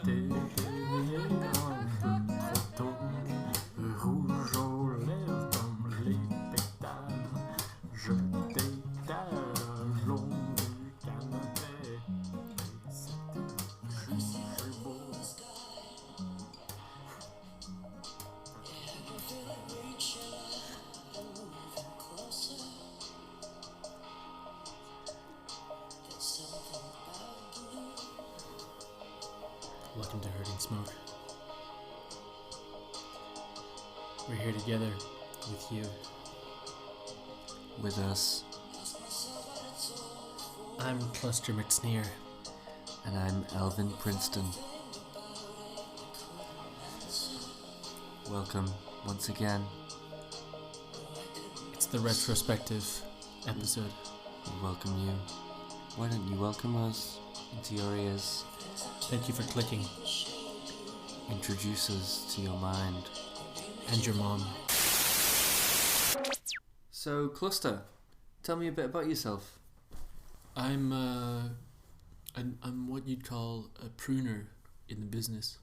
t'ai réveillé un peu trop tôt, rouge aux lèvres comme les pétales. Je t'étale le long du canapé et c'était juste beau. Welcome to Hurting Smoke. We're here together with you. With us. I'm Cluster McSneer. And I'm Alvin Princeton. Welcome once again. It's the retrospective episode. We welcome you. Why don't you welcome us into your ears? Thank you for clicking. Introduce us to your mind. And your mom. So, Cluster, tell me a bit about yourself. I'm what you'd call a pruner in the business.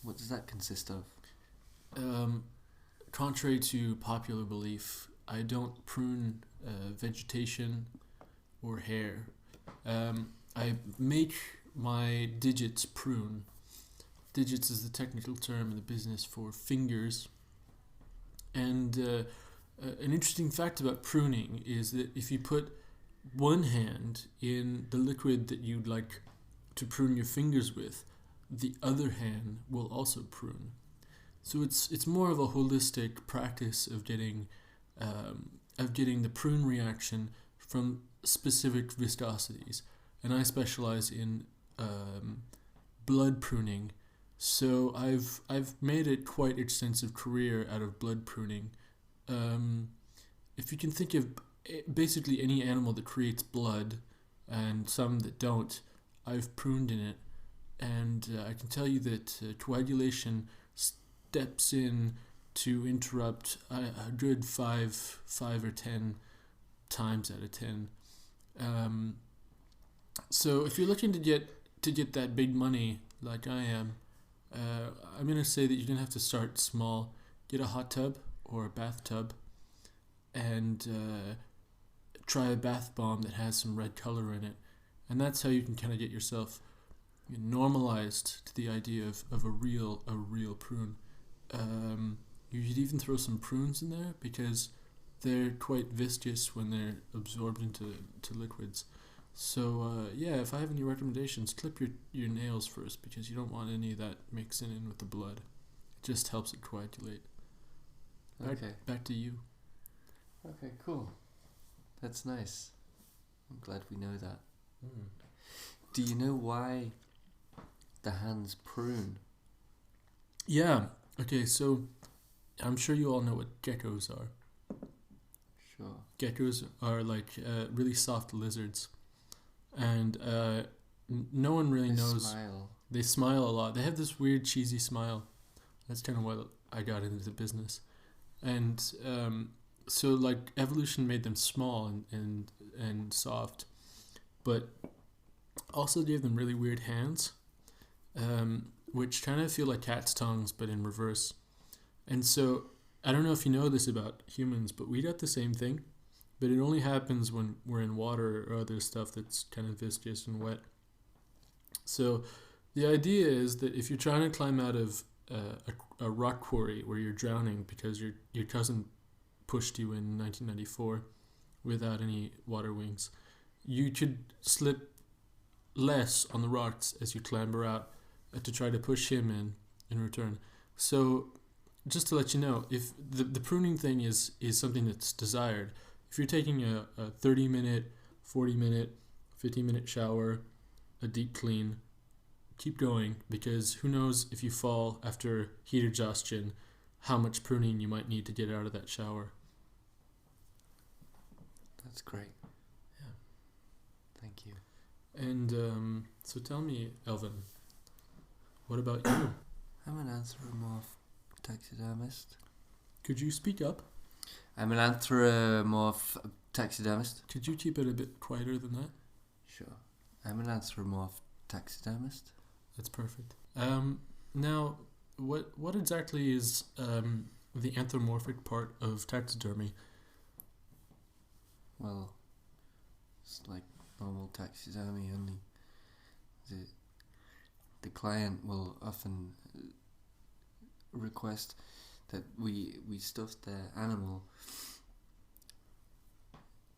What does that consist of? Contrary to popular belief, I don't prune vegetation or hair. I make my digits prune. Digits is the technical term in the business for fingers. And an interesting fact about pruning is that if you put one hand in the liquid that you'd like to prune your fingers with, the other hand will also prune. So it's more of a holistic practice of getting the prune reaction from specific viscosities. And I specialize in blood pruning. So I've made a quite extensive career out of blood pruning. If you can think of basically any animal that creates blood, and some that don't, I've pruned in it. And I can tell you that coagulation steps in to interrupt a good 5 or 10 times out of 10. So if you're looking to get that big money like I am, I'm going to say that you're going to have to start small. Get a hot tub or a bathtub and try a bath bomb that has some red color in it. And that's how you can kind of get yourself normalized to the idea of a real prune. You should even throw some prunes in there because they're quite viscous when they're absorbed into liquids. So if I have any recommendations, clip your nails first because you don't want any of that mixing in with the blood. It just helps it coagulate. Back to you. Okay, cool. That's nice. I'm glad we know that. Do you know why the hands prune? Yeah. Okay, so I'm sure you all know what geckos are. Sure. Geckos are like really soft lizards. And no one really knows. Smile. They smile a lot. They have this weird cheesy smile. That's kind of why I got into the business. And so like evolution made them small and soft, but also gave them really weird hands, which kind of feel like cat's tongues but in reverse. And so I don't know if you know this about humans, but we got the same thing. But it only happens when we're in water or other stuff that's kind of viscous and wet. So the idea is that if you're trying to climb out of a rock quarry where you're drowning because your cousin pushed you in 1994 without any water wings, you could slip less on the rocks as you clamber out to try to push him in return. So just to let you know, if the pruning thing is something that's desired, if you're taking a 30-minute, 40-minute, 50-minute shower, a deep clean, keep going, because who knows if you fall after heat exhaustion, how much pruning you might need to get out of that shower. That's great. Yeah. Thank you. And so tell me, Elvin, what about you? I'm an anthropomorph taxidermist. Could you speak up? I'm an anthropomorph taxidermist. Could you keep it a bit quieter than that? Sure. I'm an anthropomorph taxidermist. That's perfect. Now, what exactly is the anthropomorphic part of taxidermy? Well, it's like normal taxidermy, only the client will often request that we stuff their animal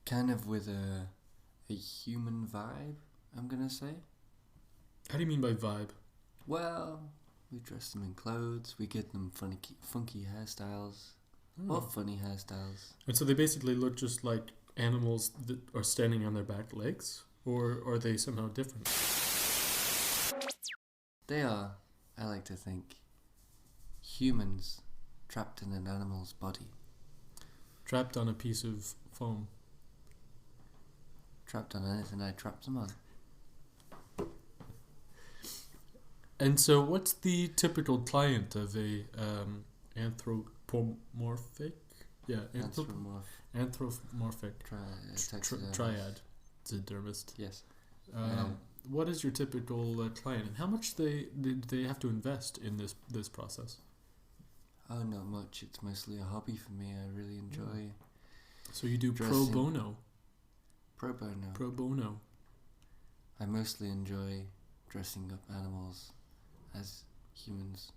kind of with a human vibe, I'm gonna say. How do you mean by vibe? Well, we dress them in clothes, we get them funky hairstyles, or funny hairstyles. And so they basically look just like animals that are standing on their back legs, or are they somehow different? They are, I like to think, humans trapped in an animal's body. Trapped on a piece of foam. Trapped on anything I trapped them on. And so what's the typical client of a anthropomorphic? Yeah, anthropomorphic triad taxidermist. Yes. What is your typical client, and how much do they have to invest in this process? Oh, not much. It's mostly a hobby for me. I really enjoy. So you do dressing. pro bono. Pro bono. Pro bono. I mostly enjoy dressing up animals as humans.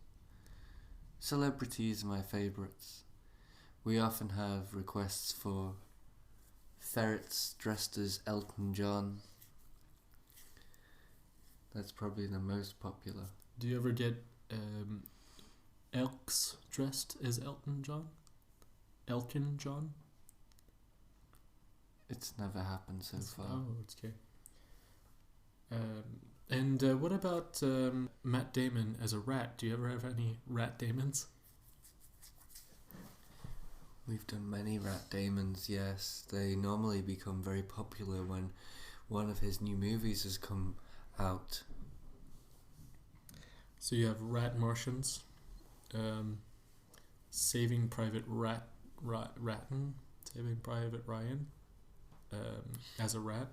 Celebrities are my favourites. We often have requests for ferrets dressed as Elton John. That's probably the most popular. Do you ever get elks dressed as Elton John? Elkin John? It's never happened so far. Oh, it's okay. And what about Matt Damon as a rat? Do you ever have any rat Damons? We've done many rat Damons, yes. They normally become very popular when one of his new movies has come out. So you have Rat Martians, Saving Private Saving Private Ryan, as a rat.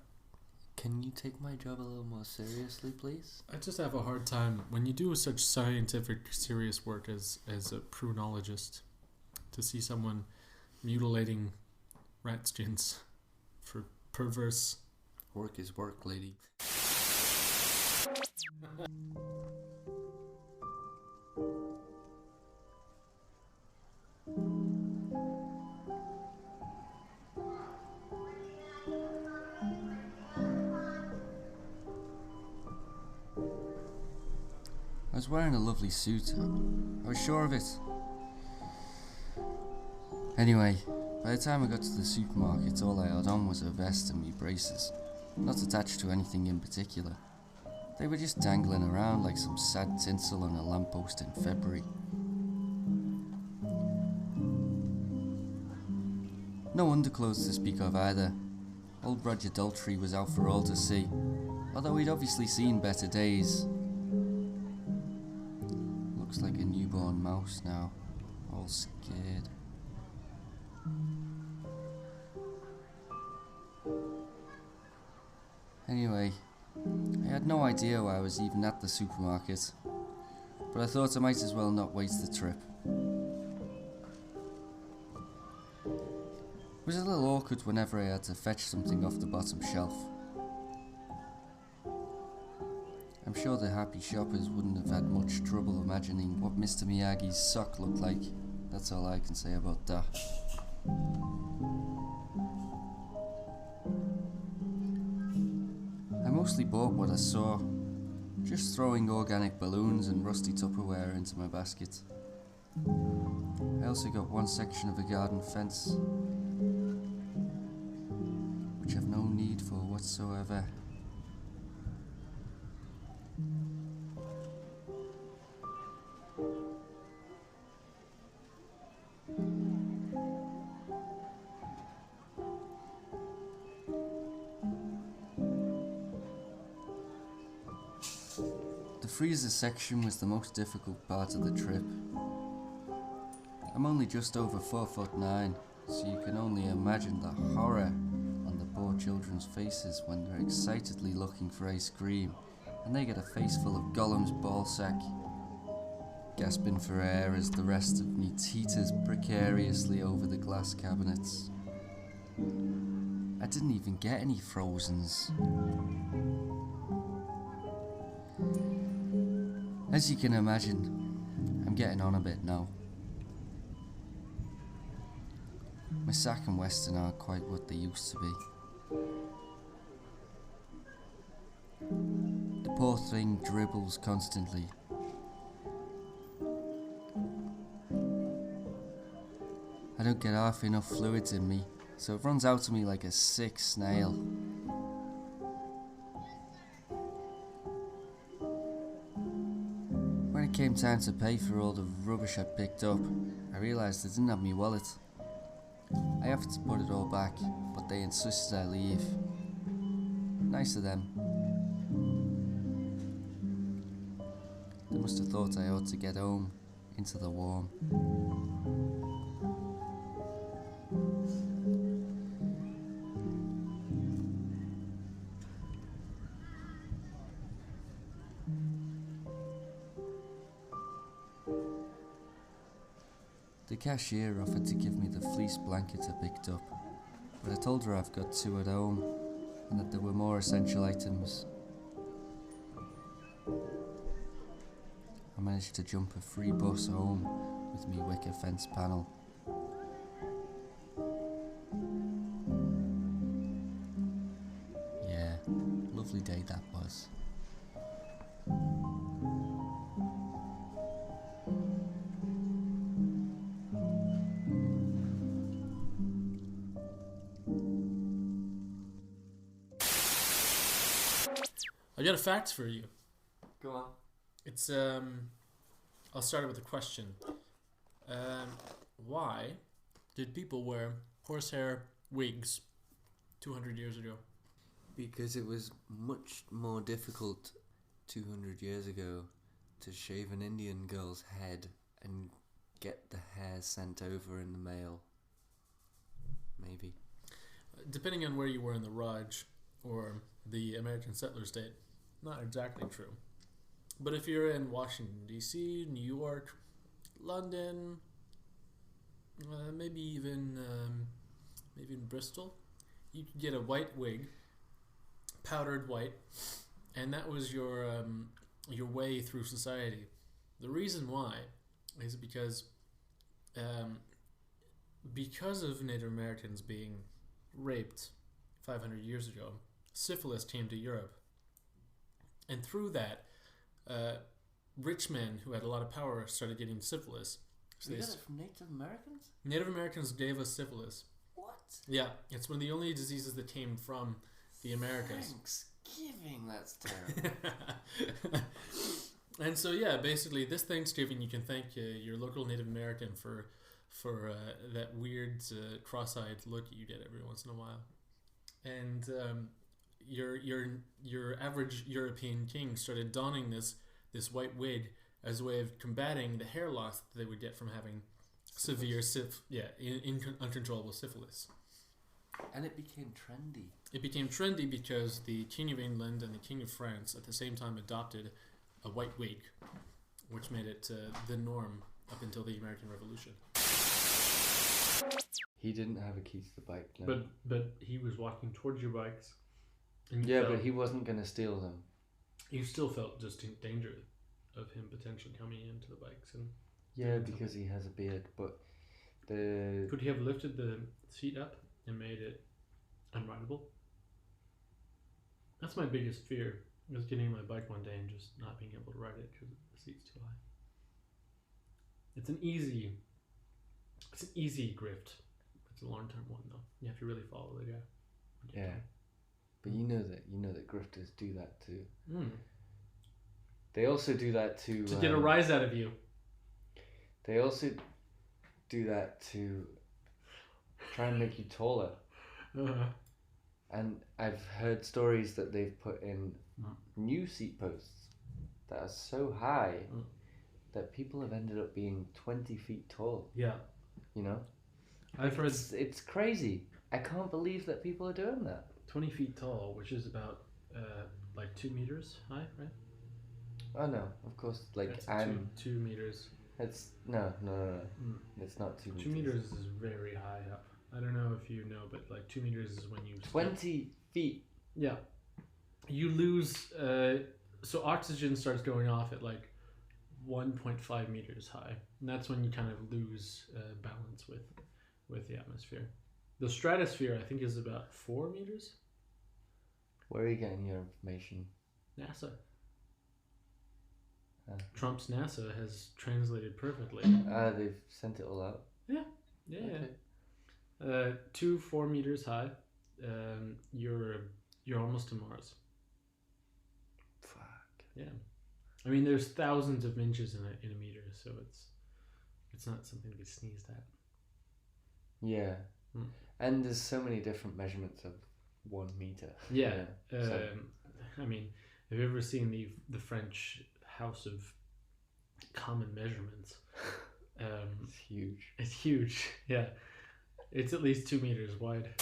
Can you take my job a little more seriously, please? I just have a hard time when you do such scientific, serious work as a prunologist, to see someone mutilating rat skins for perverse. Work is work, lady. I was wearing a lovely suit. I was sure of it. Anyway, by the time I got to the supermarket, all I had on was a vest and me braces, not attached to anything in particular. They were just dangling around like some sad tinsel on a lamppost in February. No underclothes to speak of either. Old Roger Daltrey was out for all to see, although he'd obviously seen better days. Looks like a newborn mouse now, all scared. Anyway, I had no idea why I was even at the supermarket, but I thought I might as well not waste the trip. It was a little awkward whenever I had to fetch something off the bottom shelf. I'm sure the happy shoppers wouldn't have had much trouble imagining what Mr. Miyagi's sock looked like. That's all I can say about that. I mostly bought what I saw, just throwing organic balloons and rusty Tupperware into my basket. I also got one section of a garden fence, which I've no need for whatsoever. The freezer section was the most difficult part of the trip. I'm only just over 4'9", so you can only imagine the horror on the poor children's faces when they're excitedly looking for ice cream and they get a face full of Gollum's ballsack, gasping for air as the rest of me teeters precariously over the glass cabinets. I didn't even get any Frozens. As you can imagine, I'm getting on a bit now. My Sack and Western aren't quite what they used to be. The poor thing dribbles constantly. I don't get half enough fluids in me, so it runs out of me like a sick snail. When it came time to pay for all the rubbish I picked up, I realised I didn't have my wallet. I offered to put it all back, but they insisted I leave. Nice of them. They must have thought I ought to get home, into the warm. The cashier offered to give me the fleece blankets I picked up, but I told her I've got two at home and that there were more essential items. I managed to jump a free bus home with me wicker fence panel. Yeah, lovely day that was. I got a fact for you. Go on. It's I'll start it with a question. Why did people wear horsehair wigs 200 years ago? Because it was much more difficult 200 years ago to shave an Indian girl's head and get the hair sent over in the mail. Maybe. Depending on where you were in the Raj or the American settler state, not exactly true. But if you're in Washington, D.C., New York, London, maybe even Bristol, you could get a white wig, powdered white, and that was your way through society. The reason why is because of Native Americans being raped 500 years ago, syphilis came to Europe. And through that, rich men who had a lot of power started getting syphilis. So you got it from Native Americans? Native Americans gave us syphilis. What? Yeah, it's one of the only diseases that came from the Americas. Thanksgiving, that's terrible. And so yeah, basically this Thanksgiving you can thank your local Native American for that weird cross-eyed look you get every once in a while. And your average European king started donning this white wig as a way of combating the hair loss that they would get from having severe uncontrollable syphilis. And it became trendy. It became trendy because the King of England and the King of France at the same time adopted a white wig, which made it the norm up until the American Revolution. He didn't have a key to the bike, no. But he was walking towards your bikes. Yeah, but he wasn't going to steal them. You still felt distinct danger of him potentially coming into the bikes. And yeah, because he has a beard, but the... Could he have lifted the seat up and made it unrideable? That's my biggest fear, is getting on my bike one day and just not being able to ride it because the seat's too high. It's an easy grift. It's a long-term one, though. You have to really follow the guy. Yeah. But you know that grifters do that too. They also do that to get a rise out of you. They also do that to try and make you taller. Uh-huh. And I've heard stories that they've put in new seat posts that are so high that people have ended up being 20 feet tall. Yeah. You know? I've heard... It's crazy. I can't believe that people are doing that. 20 feet tall, which is about like 2 meters high, right? Oh no, of course. Like That's I'm. 2 meters. It's no. It's not 2 meters. 2 meters is very high up. I don't know if you know, but like 2 meters is when you 20 feet. Yeah, you lose. So oxygen starts going off at like 1.5 meters high, and that's when you kind of lose balance with the atmosphere. The stratosphere, I think, is about 4 meters. Where are you getting your information? NASA. Ah. Trump's NASA has translated perfectly. They've sent it all out. Yeah. Okay. 4 meters high. You're almost to Mars. Fuck. Yeah. I mean, there's thousands of inches in a meter, so it's not something to be sneezed at. Yeah. Mm. And there's so many different measurements of 1 meter. Yeah. So, I mean, have you ever seen the French House of Common Measurements? it's huge. It's huge. Yeah. It's at least 2 meters wide.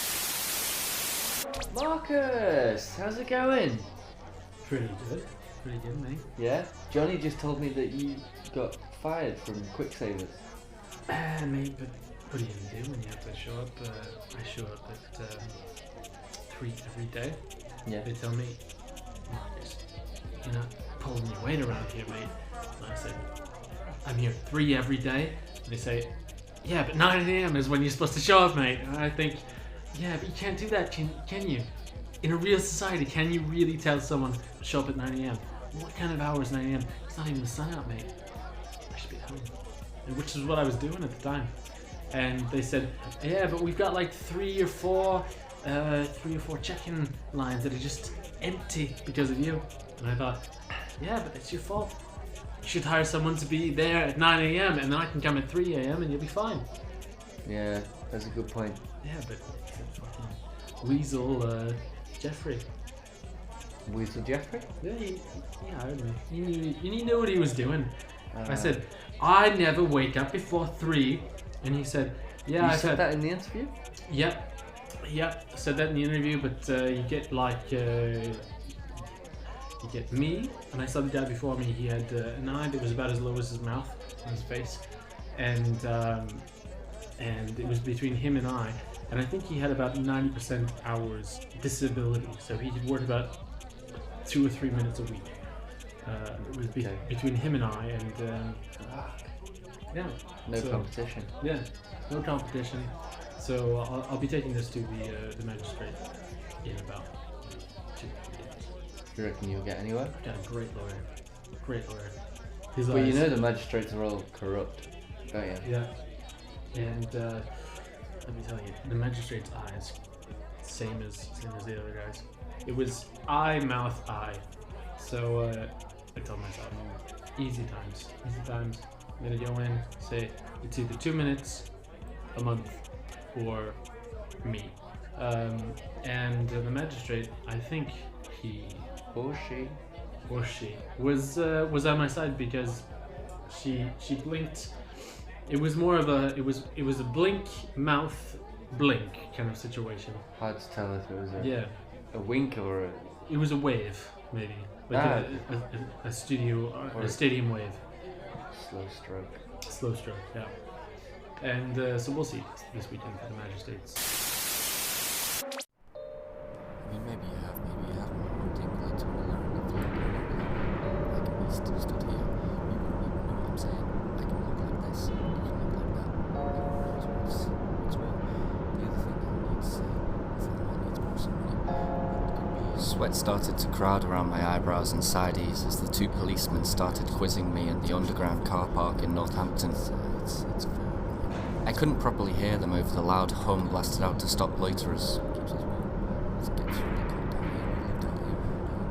Marcus, how's it going? Pretty good. Pretty good, mate. Yeah? Johnny just told me that you got fired from Quicksavers. Mate, but what are you gonna do when you have to show up? I show up at 3 every day. Yeah. They tell me, Marcus, you're not pulling your weight around here, mate. And I said, I'm here 3 every day. And they say, yeah, but 9 a.m. is when you're supposed to show up, mate. And I think, yeah, but you can't do that, can you? In a real society, can you really tell someone to show up at 9 a.m.? What kind of hours 9 a.m.? It's not even the sun out, mate. I should be at home. And which is what I was doing at the time. And they said, yeah, but we've got like 3 or 4 check-in lines that are just empty because of you. And I thought, yeah, but it's your fault. You should hire someone to be there at 9 a.m. and then I can come at 3 a.m. and you'll be fine. Yeah, that's a good point. Yeah, but fucking Weasel Jeffrey. Weasel Jeffrey? Yeah, he hired me. He knew what he was doing. I said, I never wake up before 3. And he said, yeah, you I said that in the interview? Yep. I said that in the interview, but you get like, you get me, and I saw the guy before me, he had an eye that was about as low as his mouth on his face. And it was between him and I think he had about 90% hours disability, so he could work about 2 or 3 minutes a week. It was between him and I, and yeah. No competition. Yeah, no competition. So I'll be taking this to the magistrate in about 2 days. Do you reckon you'll get anywhere? I got a great lawyer. Well, you know the magistrates are all corrupt, don't you? Yeah. And let me tell you, the magistrate's eyes, same as the other guys. It was eye, mouth, eye. So I told myself, easy times. I'm gonna go in, say it's either 2 minutes, a month, or me. And the magistrate, I think he Or she was on my side because she blinked. It was more of a blink, mouth, blink kind of situation. hard to tell if it was Yeah. a wink or a It was a wave, maybe. Like a stadium wave. slow stroke. Slow stroke, yeah. And so we'll see this weekend for the magistrates. I mean, maybe you have one thing led to another, and if you don't know, like me stood here, you wouldn't even know what I'm saying. I can look like this, you can look like that. Everyone knows what's what. The other thing I need to say is that I need more money. What could be? Sweat started to crowd around my eyebrows and sideys as the 2 policemen started quizzing me in the underground car park in Northampton. It's I couldn't properly hear them over the loud hum blasted out to stop loiterers.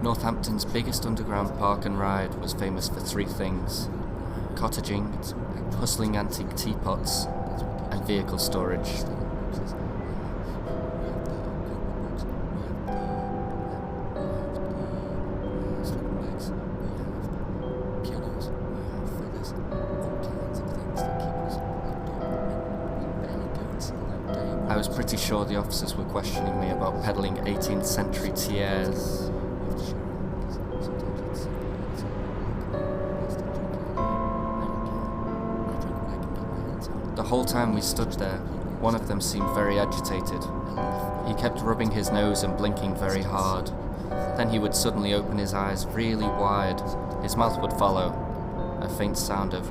Northampton's biggest underground park and ride was famous for 3 things: cottaging, hustling antique teapots, and vehicle storage. I was pretty sure the officers were questioning me about peddling 18th century tiares. whole time we stood there, one of them seemed very agitated. He kept rubbing his nose and blinking very hard. Then he would suddenly open his eyes really wide. His mouth would follow. A faint sound of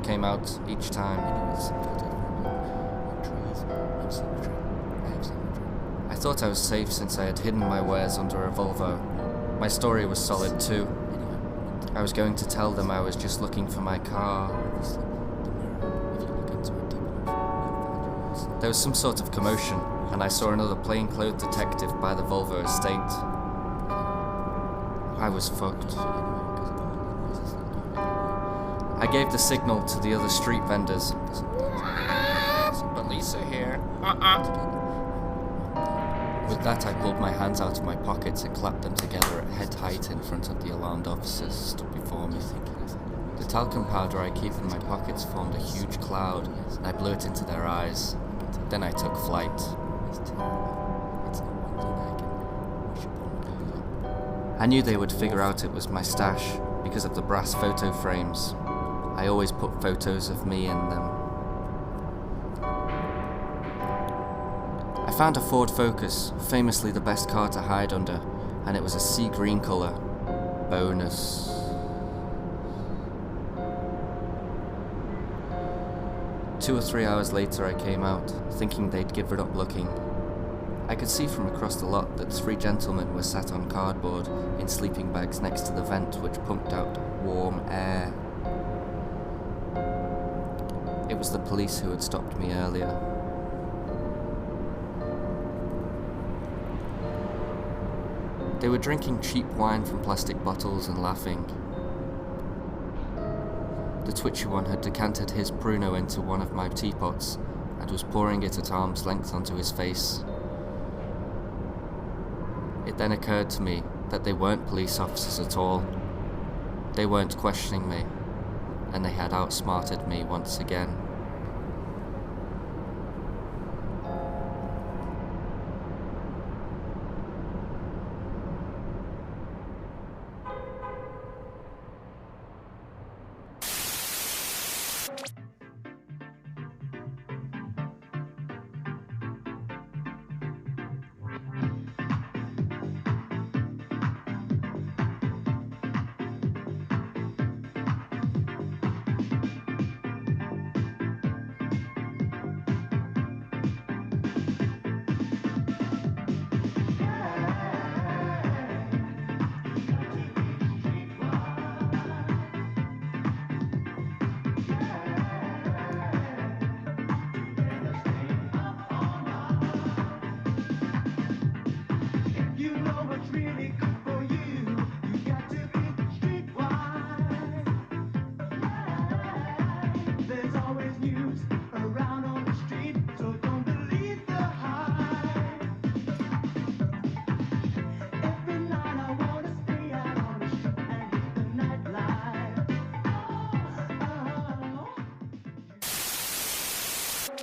came out each time. I thought I was safe since I had hidden my wares under a Volvo. My story was solid too. I was going to tell them I was just looking for my car. There was some sort of commotion, and I saw another plainclothes detective by the Volvo estate. I was fucked. I gave the signal to the other street vendors. Police are here. With that, I pulled my hands out of my pockets and clapped them together at head height in front of the alarmed officers stood before me. The talcum powder I keep in my pockets formed a huge cloud, and I blew it into their eyes. Then I took flight. I knew they would figure out it was my stash because of the brass photo frames. I always put photos of me in them. I found a Ford Focus, famously the best car to hide under, and it was a sea green colour. Bonus. Two or 3 hours later I came out, thinking they'd given up looking. I could see from across the lot that 3 gentlemen were sat on cardboard in sleeping bags next to the vent which pumped out warm air. It was the police who had stopped me earlier. They were drinking cheap wine from plastic bottles and laughing. The twitchy one had decanted his Pruno into one of my teapots and was pouring it at arm's length onto his face. It then occurred to me that they weren't police officers at all. They weren't questioning me, and they had outsmarted me once again.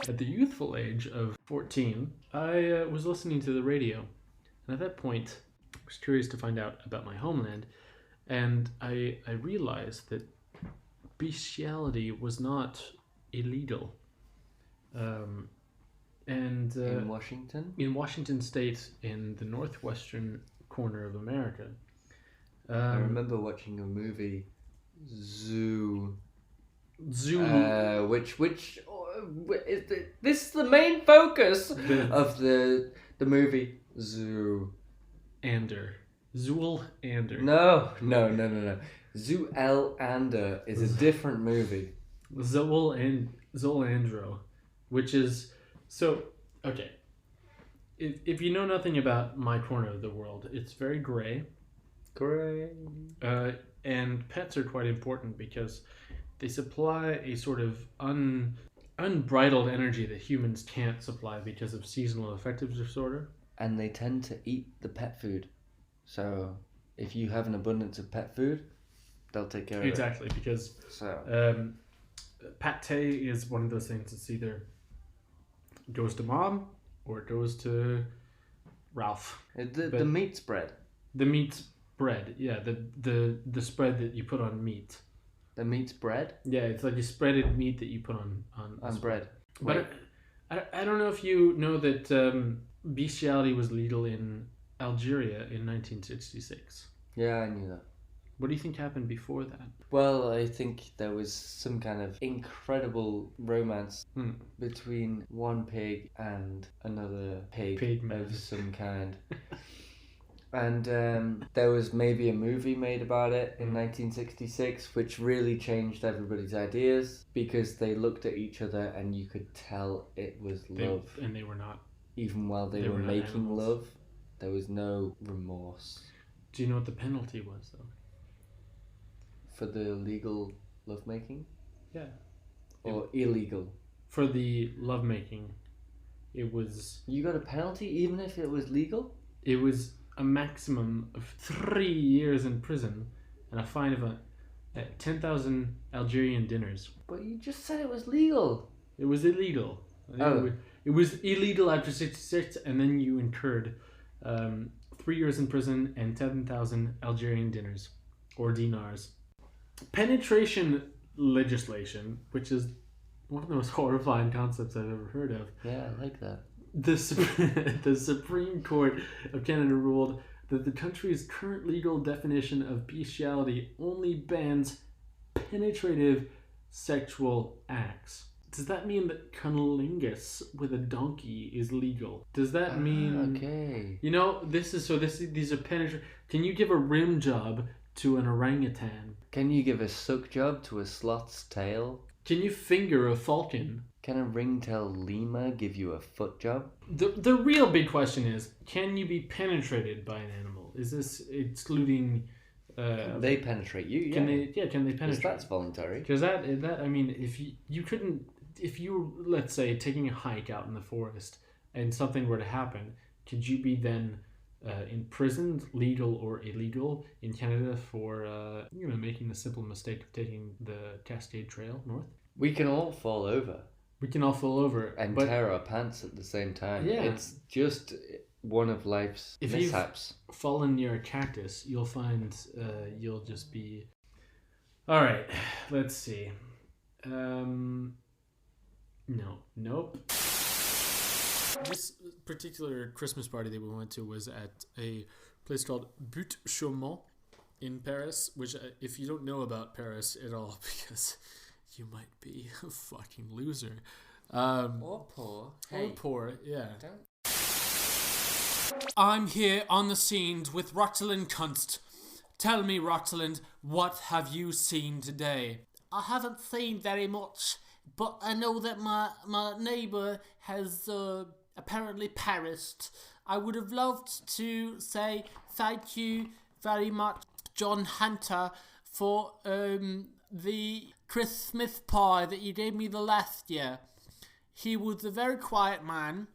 At the youthful age of 14, I was listening to the radio, and at that point, I was curious to find out about my homeland, and I realized that bestiality was not illegal. In Washington? In Washington State, in the northwestern corner of America. I remember watching a movie, Zoo. Which this is the main focus of the movie Zoo. Zoolander. No. Zoolander is a different movie. Zoolandro, which is so okay. If you know nothing about my corner of the world, it's very gray. Gray. And pets are quite important because they supply a sort of unbridled energy that humans can't supply because of seasonal affective disorder. And they tend to eat the pet food. So if you have an abundance of pet food, they'll take care of it. Exactly, because pate is one of those things that's either goes to mom or it goes to Ralph. The meat spread. The meat spread, yeah, the spread that you put on meat. The meat's bread? Yeah, it's like a spreaded meat that you put on bread. But I don't know if you know that bestiality was legal in Algeria in 1966. Yeah, I knew that. What do you think happened before that? Well, I think there was some kind of incredible romance between one pig and another pig of some kind. And there was maybe a movie made about it in 1966, which really changed everybody's ideas because they looked at each other and you could tell it was love. And they were not. Even while they were making animals. love, there was no remorse. Do you know what the penalty was, though? For the legal lovemaking? Yeah. Or illegal? For the lovemaking, it was... You got a penalty even if it was legal? It was a maximum of 3 years in prison and a fine of 10,000 Algerian dinars. But you just said it was legal. It was illegal. It was illegal after 66, and then you incurred 3 years in prison and 10,000 Algerian dinars or dinars. Penetration legislation, which is one of the most horrifying concepts I've ever heard of. Yeah, I like that. The Supreme Court of Canada ruled that the country's current legal definition of bestiality only bans penetrative sexual acts. Does that mean that cunnilingus with a donkey is legal? Does that mean... Okay. You know, these are penetrative... Can you give a rim job to an orangutan? Can you give a suck job to a sloth's tail? Can you finger a falcon? Can a ringtail lemur give you a foot job? The real big question is, can you be penetrated by an animal? Is this excluding... they penetrate you, yeah. Can they penetrate? Because that's voluntary. Because that I mean, if you were, let's say, taking a hike out in the forest and something were to happen, could you be then imprisoned, legal or illegal, in Canada for making the simple mistake of taking the Cascade Trail north? We can all fall over. We can all fall over and tear our pants at the same time. Yeah. It's just one of life's mishaps. If you've fallen near a cactus, you'll find you'll just be... All right, let's see. Nope. This particular Christmas party that we went to was at a place called Butte Chaumont in Paris, which if you don't know about Paris at all, because you might be a fucking loser. Or poor. Or poor, yeah. Don't. I'm here on the scene with Rotalind Kunst. Tell me, Rotalind, what have you seen today? I haven't seen very much, but I know that my neighbour has apparently perished. I would have loved to say thank you very much, John Hunter, for the Christmas pie that you gave me the last year. He was a very quiet man,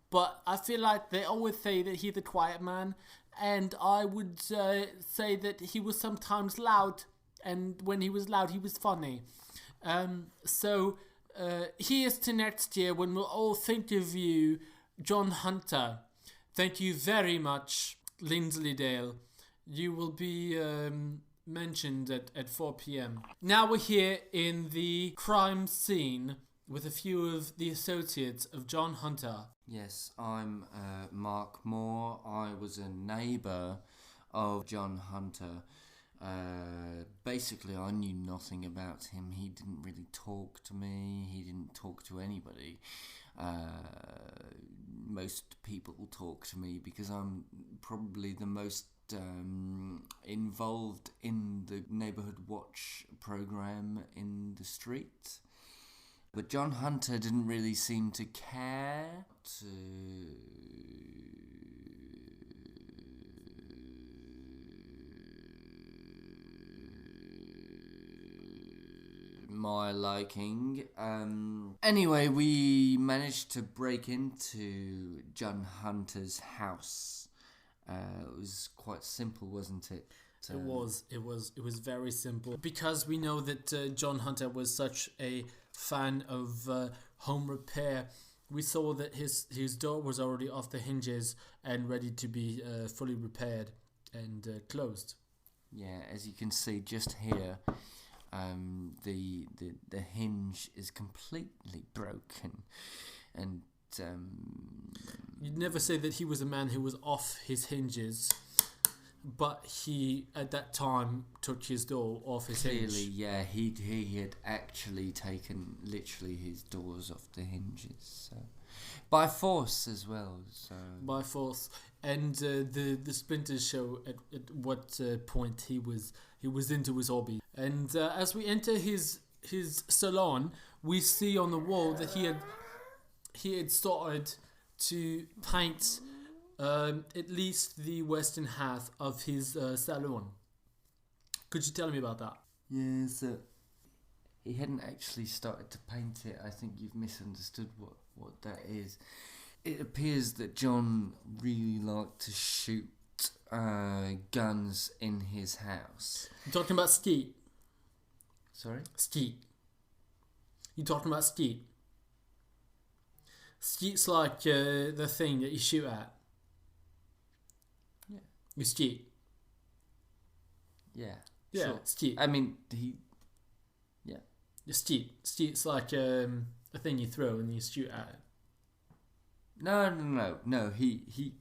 but I feel like they always say that he's a quiet man, and I would say that he was sometimes loud, and when he was loud, he was funny. So here's to next year when we'll all think of you, John Hunter. Thank you very much, Linsleydale. You will be mentioned at 4 p.m. Now we're here in the crime scene with a few of the associates of John Hunter. Yes, I'm Mark Moore. I was a neighbour of John Hunter. Basically, I knew nothing about him. He didn't really talk to me. He didn't talk to anybody. Most people talk to me because I'm probably the most involved in the neighbourhood watch programme in the street. But John Hunter didn't really seem to care to my liking. Anyway, we managed to break into John Hunter's house. It was quite simple, wasn't it? It was very simple, because we know that John Hunter was such a fan of home repair. We saw that his door was already off the hinges and ready to be fully repaired and closed. Yeah, as you can see just here, The hinge is completely broken, and You'd never say that he was a man who was off his hinges, but he at that time took his door off his clearly, hinge. yeah, he had actually taken literally his doors off the hinges, so by force as well. So By force, and the splinters show at what point he was into his hobby. And as we enter his salon, we see on the wall that he had started to paint at least the western half of his salon. Could you tell me about that? yeah, so he hadn't actually started to paint it. I think you've misunderstood what that is. It appears that John really liked to shoot guns in his house. You're talking about skeet. Sorry? Skeet. You're talking about skeet. Skeet's like the thing that you shoot at. Yeah. You skeet. Yeah. Yeah, Sure. skeet. I mean, You skeet. Skeet's like a thing you throw and you shoot at it. No. He.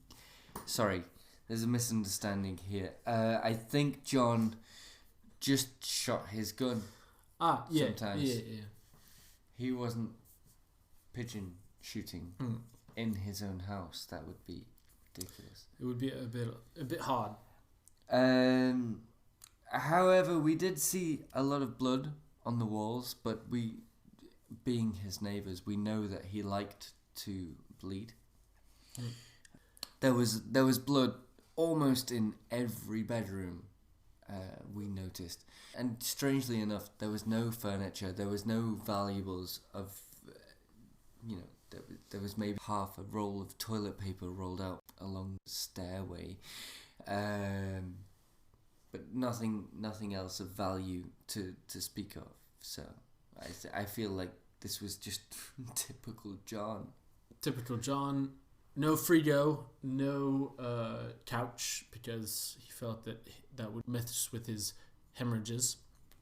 Sorry, there's a misunderstanding here. I think John just shot his gun. Ah, yeah. Sometimes. Yeah. He wasn't pigeon shooting in his own house. That would be ridiculous. It would be a bit hard. However, we did see a lot of blood on the walls, but we, being his neighbours, we know that he liked to bleed. There was blood almost in every bedroom. We noticed, and strangely enough, there was no furniture. There was no valuables of, there was maybe half a roll of toilet paper rolled out along the stairway. But nothing else of value to speak of. So I feel like this was just typical John. Typical John. No frigo, no couch, because he felt that would mess with his hemorrhages.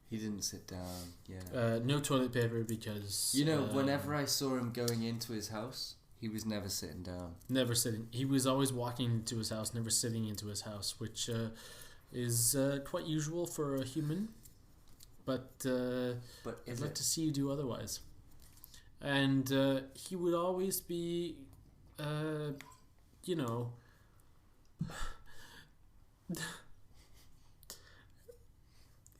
He didn't sit down. Yeah. No toilet paper because whenever I saw him going into his house, he was never sitting down. Never sitting. He was always walking into his house, never sitting into his house, which is quite usual for a human. But I'd like to see you do otherwise. And he would always be,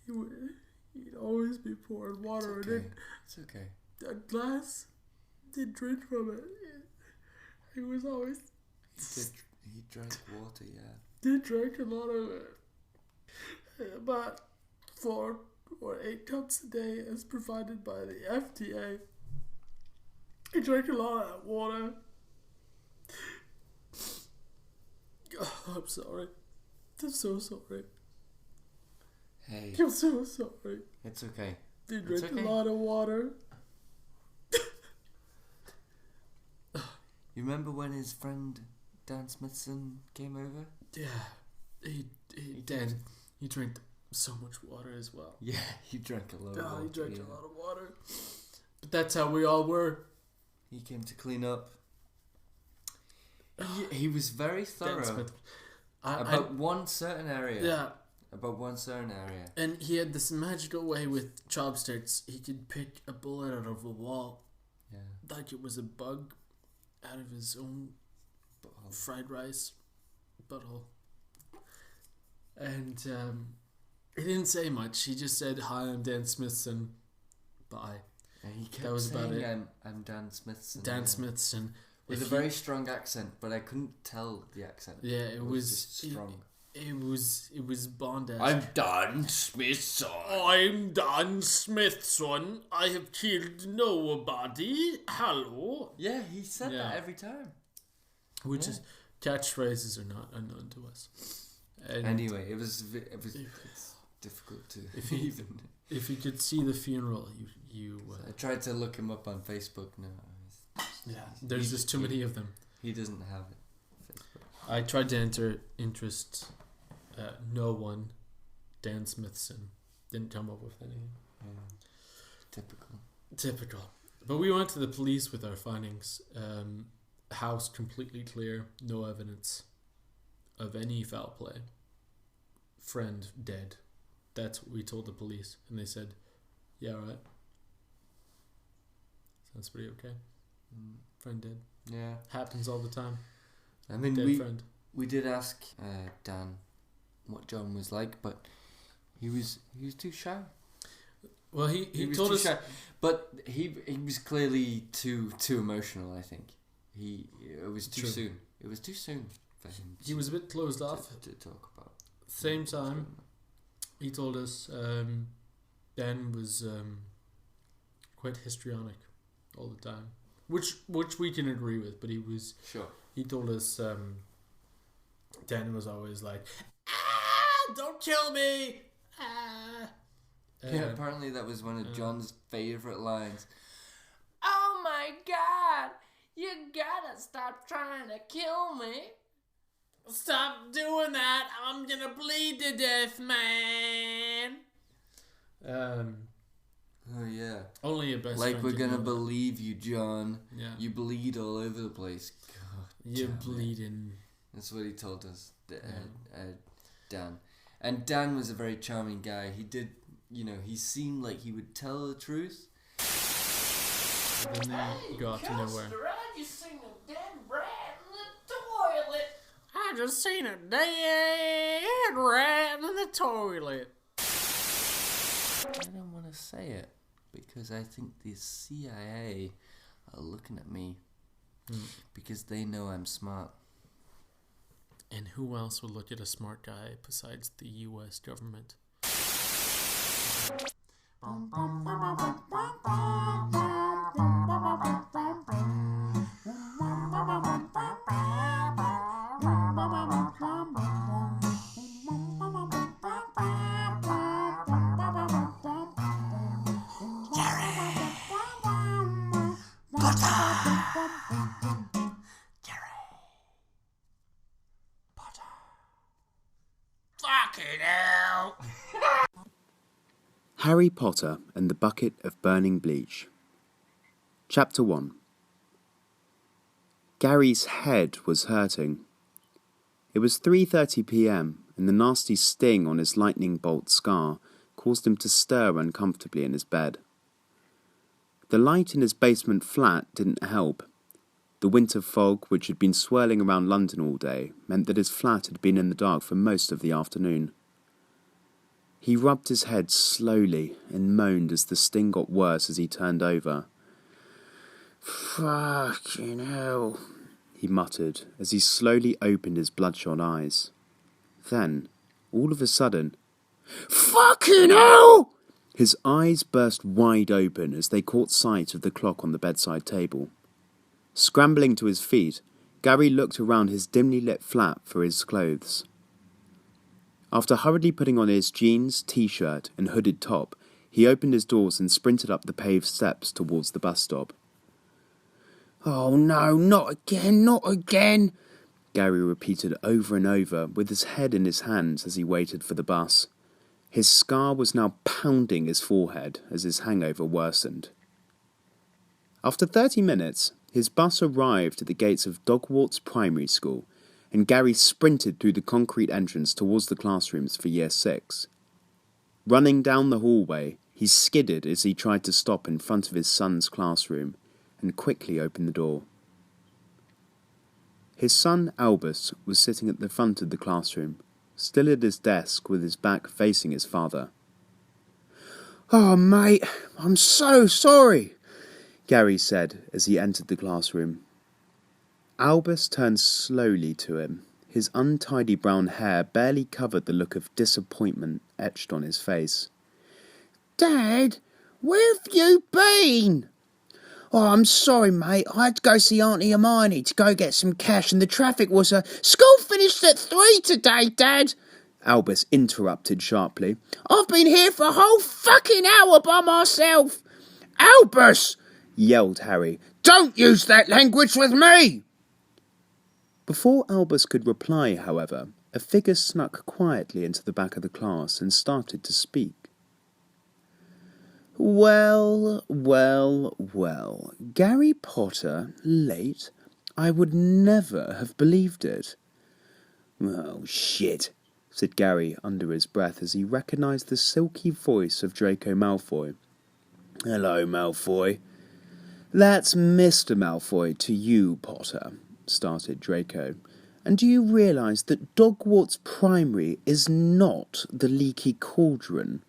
he'd always be pouring water in it. It's okay. A glass, did drink from it. He was always. He drank water, yeah. Did drink a lot of it. About 4 or 8 cups a day as provided by the FDA. He drank a lot of that water. Oh, I'm sorry. I'm so sorry. Hey. I'm so sorry. It's okay. He drank a lot of water. You remember when his friend Dan Smithson came over? Yeah. He drank so much water as well. Yeah, he drank a lot of water. He drank a lot of water. But that's how we all were. He came to clean up. He was very thorough about one certain area. Yeah. About one certain area. And he had this magical way with chopsticks. He could pick a bullet out of a wall. Yeah. Like it was a bug out of his own Butthole. fried rice butthole. And he didn't say much. He just said, "Hi, I'm Dan Smithson. Bye." And he kept That was saying, about it. I'm Dan Smithson. Dan Smithson. With a very strong accent, but I couldn't tell the accent. Yeah, it was just strong. It was bondage. I'm Dan Smithson. I'm Dan Smithson. I have killed nobody. Hello. Yeah, he said that every time. Which is catchphrases are not unknown to us. And anyway, it's difficult to even. If you could see the funeral, you. I tried to look him up on Facebook. No. There's just too many of them. He doesn't have it. Facebook. I tried to enter interest. No one. Dan Smithson didn't come up with anything. Typical. But we went to the police with our findings. House completely clear, no evidence of any foul play. Friend dead. That's what we told the police, and they said, "Yeah, all right. Sounds pretty okay." Friend dead. Yeah, Happens all the time. I mean, Dead friend. we did ask Dan what John was like, but he was too shy. Well, he was told too us, shy. But he was clearly too emotional. I think it was too True. soon. It was too soon for him. he was a bit closed off. to talk about. Same time, he told us Dan was quite histrionic all the time, which we can agree with. But Sure. he told us Dan was always like, "Don't kill me!" Yeah, apparently that was one of John's favourite lines. Oh my god! You gotta stop trying to kill me! Stop doing that! I'm gonna bleed to death, man. Oh yeah. Only a best Like friend we're can gonna do that. believe you, John. Yeah. You bleed all over the place. God, You're damn it. bleeding. That's what he told us, Dan. And Dan was a very charming guy. He did, he seemed like he would tell the truth. But then they got to nowhere. I just seen a dead rat in the toilet! I just seen a dead rat in the toilet. I don't want to say it because I think the CIA are looking at me because they know I'm smart. And who else would look at a smart guy besides the US government? Harry Potter and the Bucket of Burning Bleach. Chapter 1. Gary's head was hurting. It was 3:30 p.m, and the nasty sting on his lightning bolt scar caused him to stir uncomfortably in his bed. The light in his basement flat didn't help. The winter fog, which had been swirling around London all day, meant that his flat had been in the dark for most of the afternoon. He rubbed his head slowly and moaned as the sting got worse as he turned over. "Fucking hell," he muttered as he slowly opened his bloodshot eyes. Then, all of a sudden, "Fucking hell!" His eyes burst wide open as they caught sight of the clock on the bedside table. Scrambling to his feet, Gary looked around his dimly lit flat for his clothes. After hurriedly putting on his jeans, t-shirt and hooded top, he opened his doors and sprinted up the paved steps towards the bus stop. "Oh no, not again, not again," Gary repeated over and over, with his head in his hands as he waited for the bus. His scar was now pounding his forehead as his hangover worsened. After 30 minutes, his bus arrived at the gates of Dogwarts Primary School, and Gary sprinted through the concrete entrance towards the classrooms for Year 6. Running down the hallway, he skidded as he tried to stop in front of his son's classroom and quickly opened the door. His son Albus was sitting at the front of the classroom, still at his desk with his back facing his father. "Oh, mate, I'm so sorry," Gary said as he entered the classroom. Albus turned slowly to him. His untidy brown hair barely covered the look of disappointment etched on his face. "Dad, where have you been?" "Oh, I'm sorry, mate. I had to go see Auntie Hermione to go get some cash and the traffic was School finished at 3 today, Dad," Albus interrupted sharply. "I've been here for a whole fucking hour by myself." "Albus!" yelled Harry. "Don't use that language with me!" Before Albus could reply, however, a figure snuck quietly into the back of the class and started to speak. Well, well, well. Gary Potter, late? I would never have believed it. Oh, shit, said Gary under his breath as he recognised the silky voice of Draco Malfoy. Hello, Malfoy. That's Mr. Malfoy to you, Potter, started Draco. And do you realise that Dogwart's Primary is not the Leaky Cauldron?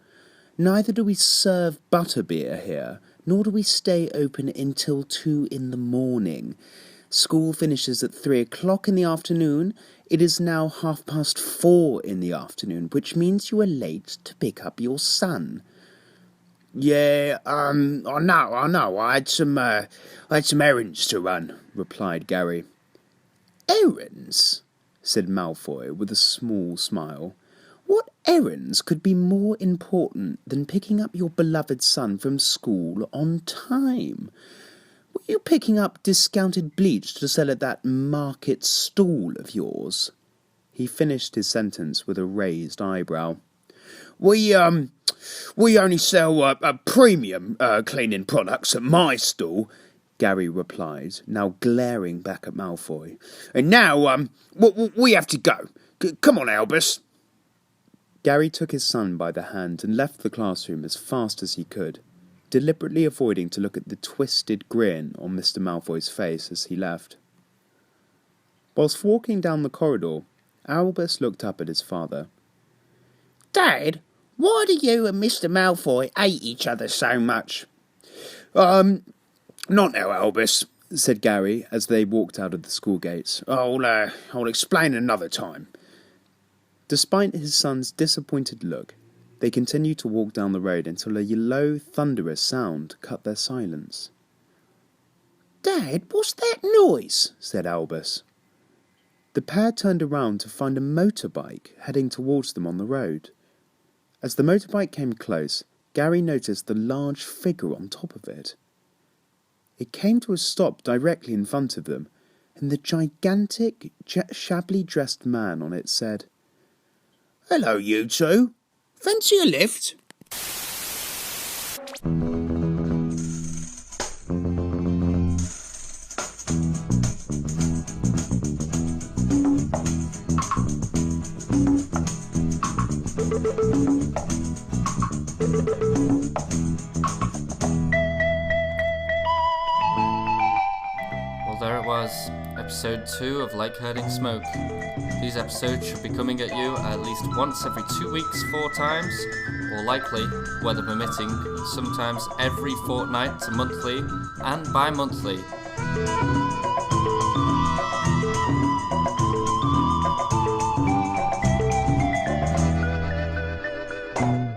Neither do we serve butterbeer here, nor do we stay open until 2 in the morning. School finishes at 3 o'clock in the afternoon. It is now 4:30 in the afternoon, which means you are late to pick up your son. Yeah, I know. I had some errands to run, replied Gary. Errands? Said Malfoy with a small smile. What errands could be more important than picking up your beloved son from school on time? Were you picking up discounted bleach to sell at that market stall of yours? He finished his sentence with a raised eyebrow. We only sell premium cleaning products at my stall, Gary replied, now glaring back at Malfoy. And now we have to go. Come on, Albus. Gary took his son by the hand and left the classroom as fast as he could, deliberately avoiding to look at the twisted grin on Mr. Malfoy's face as he left. Whilst walking down the corridor, Albus looked up at his father. Dad, why do you and Mr. Malfoy hate each other so much? Not now, Albus, said Gary as they walked out of the school gates. I'll explain another time. Despite his son's disappointed look, they continued to walk down the road until a low, thunderous sound cut their silence. Dad, what's that noise? Said Albus. The pair turned around to find a motorbike heading towards them on the road. As the motorbike came close, Gary noticed the large figure on top of it. It came to a stop directly in front of them, and the gigantic, shabbily dressed man on it said, Hello, you two. Fancy a lift? Well, there it was, episode 2 of Like Herding Smoke. These episodes should be coming at you at least once every 2 weeks, 4 times, or likely, weather permitting, sometimes every fortnight to monthly and bi-monthly.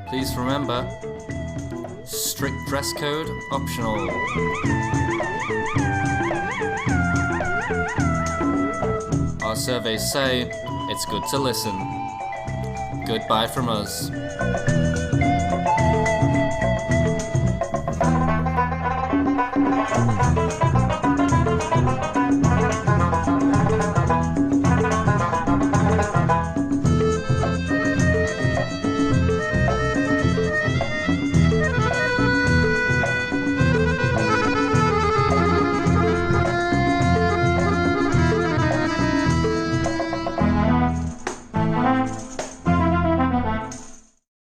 Please remember, strict dress code optional. Our surveys say it's good to listen. Goodbye from us.